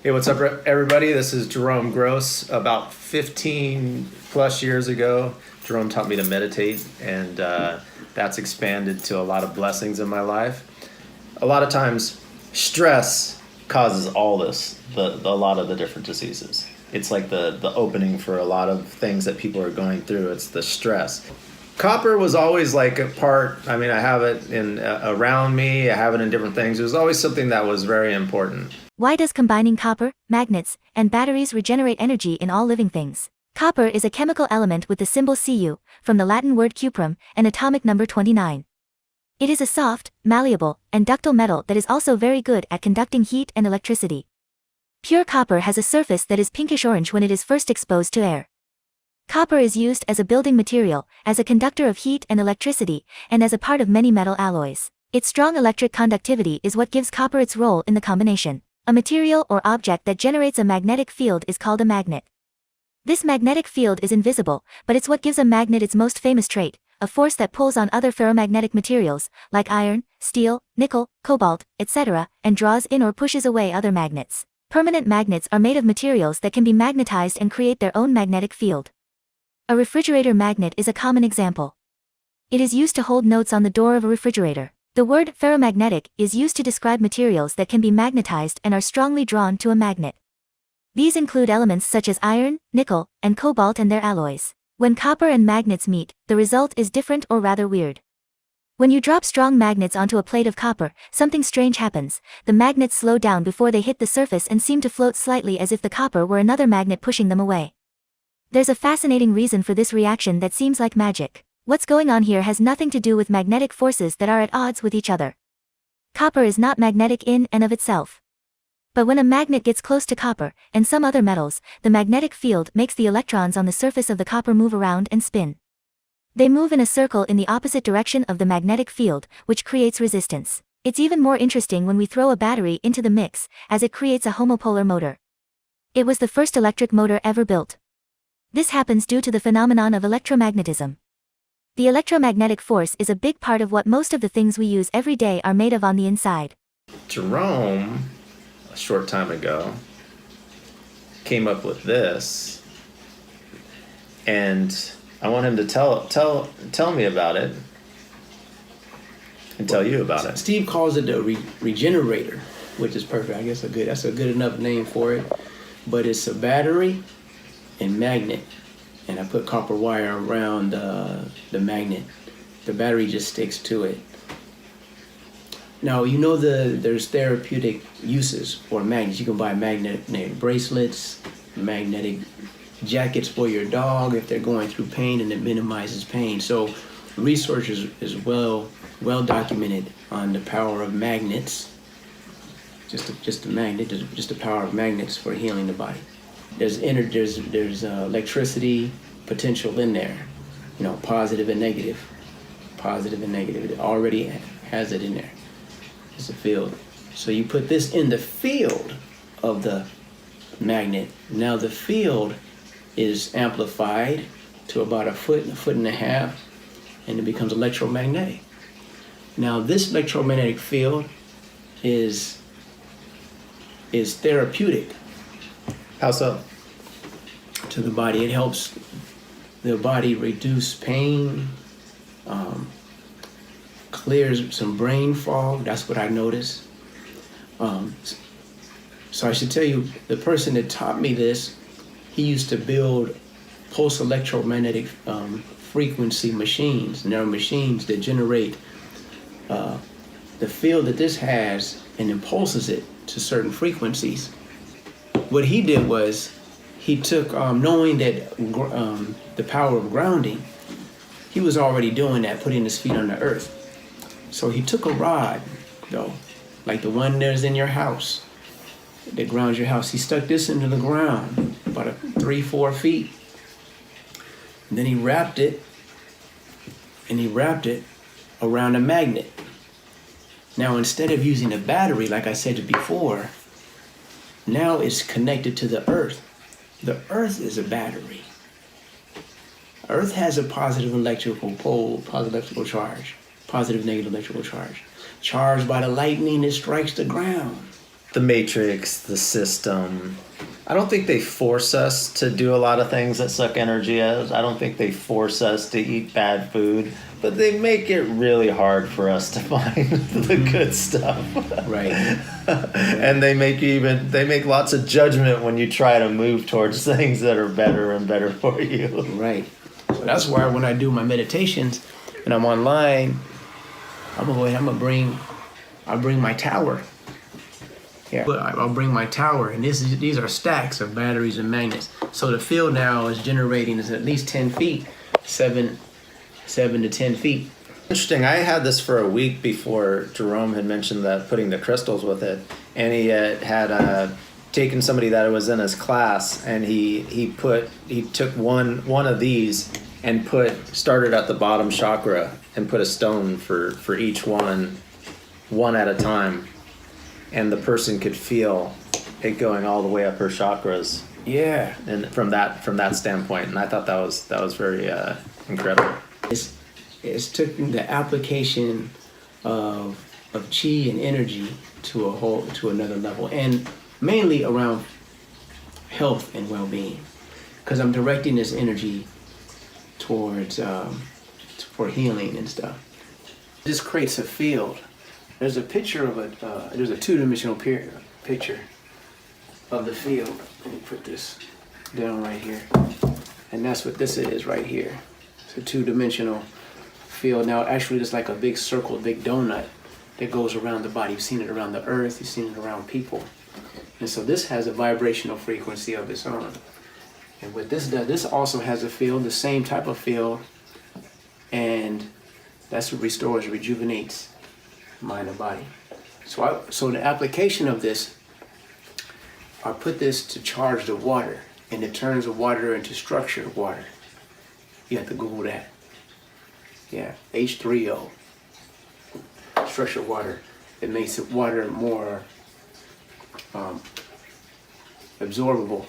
Hey, what's up, everybody? This is Jerome Gross. About 15 plus years ago, Jerome taught me to meditate, and that's expanded to a lot of blessings in my life. A lot of times, stress causes all this, a lot of the different diseases. It's like the opening for a lot of things that people are going through. It's the stress. Copper was always like a part. I mean, I have it in around me. I have it in different things. It was always something that was very important. Why does combining copper, magnets, and batteries regenerate energy in all living things? Copper is a chemical element with the symbol Cu, from the Latin word cuprum, and atomic number 29. It is a soft, malleable, and ductile metal that is also very good at conducting heat and electricity. Pure copper has a surface that is pinkish-orange when it is first exposed to air. Copper is used as a building material, as a conductor of heat and electricity, and as a part of many metal alloys. Its strong electric conductivity is what gives copper its role in the combination. A material or object that generates a magnetic field is called a magnet. This magnetic field is invisible, but it's what gives a magnet its most famous trait, a force that pulls on other ferromagnetic materials, like iron, steel, nickel, cobalt, etc., and draws in or pushes away other magnets. Permanent magnets are made of materials that can be magnetized and create their own magnetic field. A refrigerator magnet is a common example. It is used to hold notes on the door of a refrigerator. The word ferromagnetic is used to describe materials that can be magnetized and are strongly drawn to a magnet. These include elements such as iron, nickel, and cobalt and their alloys. When copper and magnets meet, the result is different or rather weird. When you drop strong magnets onto a plate of copper, something strange happens. The magnets slow down before they hit the surface and seem to float slightly as if the copper were another magnet pushing them away. There's a fascinating reason for this reaction that seems like magic. What's going on here has nothing to do with magnetic forces that are at odds with each other. Copper is not magnetic in and of itself. But when a magnet gets close to copper, and some other metals, the magnetic field makes the electrons on the surface of the copper move around and spin. They move in a circle in the opposite direction of the magnetic field, which creates resistance. It's even more interesting when we throw a battery into the mix, as it creates a homopolar motor. It was the first electric motor ever built. This happens due to the phenomenon of electromagnetism. The electromagnetic force is a big part of what most of the things we use every day are made of on the inside. Jerome, a short time ago, came up with this, and I want him to tell me about it and tell you about it. Steve calls it a regenerator, which is perfect. I guess that's a good enough name for it. But it's a battery and magnet. And I put copper wire around the magnet. The battery just sticks to it. Now, you know there's therapeutic uses for magnets. You can buy magnetic bracelets, magnetic jackets for your dog if they're going through pain, and it minimizes pain. So research is well documented on the power of magnets. Just the power of magnets for healing the body. There's electricity potential in there, positive and negative. It already has it in there. It's a field. So you put this in the field of the magnet. Now the field is amplified to about a foot and a half, and it becomes electromagnetic. Now this electromagnetic field is therapeutic. How so? To the body. It helps the body reduce pain, clears some brain fog. That's what I noticed. So I should tell you, the person that taught me this, he used to build pulse electromagnetic frequency machines. And there are machines that generate the field that this has and impulses it to certain frequencies. What he did was, he took, knowing that the power of grounding, he was already doing that, putting his feet on the earth. So he took a rod, though, like the one that's in your house, that grounds your house. He stuck this into the ground, about 3-4 feet. And then he wrapped it around a magnet. Now, instead of using a battery, like I said before, now it's connected to the earth. The earth is a battery. Earth has a positive electrical pole, positive electrical charge, positive negative electrical charge. Charged by the lightning that strikes the ground. the matrix, the system. I don't think they force us to do a lot of things that suck energy out. I don't think they force us to eat bad food, but they make it really hard for us to find the good stuff. Right. And they make lots of judgment when you try to move towards things that are better and better for you. Right. So that's why when I do my meditations and I'm online, I'll bring my tower. Yeah, I'll bring my tower, and these are stacks of batteries and magnets. So the field now is generating is at least 10 feet, 7 to 10 feet. Interesting. I had this for a week before Jerome had mentioned that putting the crystals with it, and he had taken somebody that was in his class, and he took one of these and started at the bottom chakra and put a stone for each one at a time. And the person could feel it going all the way up her chakras. Yeah. And from that standpoint, and I thought that was very incredible. It's took the application of chi and energy to another level, and mainly around health and well-being, because I'm directing this energy towards for healing and stuff. This creates a field. There's a picture of there's a two-dimensional picture of the field. Let me put this down right here. And that's what this is right here. It's a two-dimensional field. Now, actually, it's like a big circle, a big donut that goes around the body. You've seen it around the earth. You've seen it around people. And so this has a vibrational frequency of its own. And what this does, this also has a field, the same type of field. And that's what restores, rejuvenates mind and body. So the application of this, I put this to charge the water, and it turns the water into structured water. You have to Google that. Yeah, H3O. Structured water. It makes the water more absorbable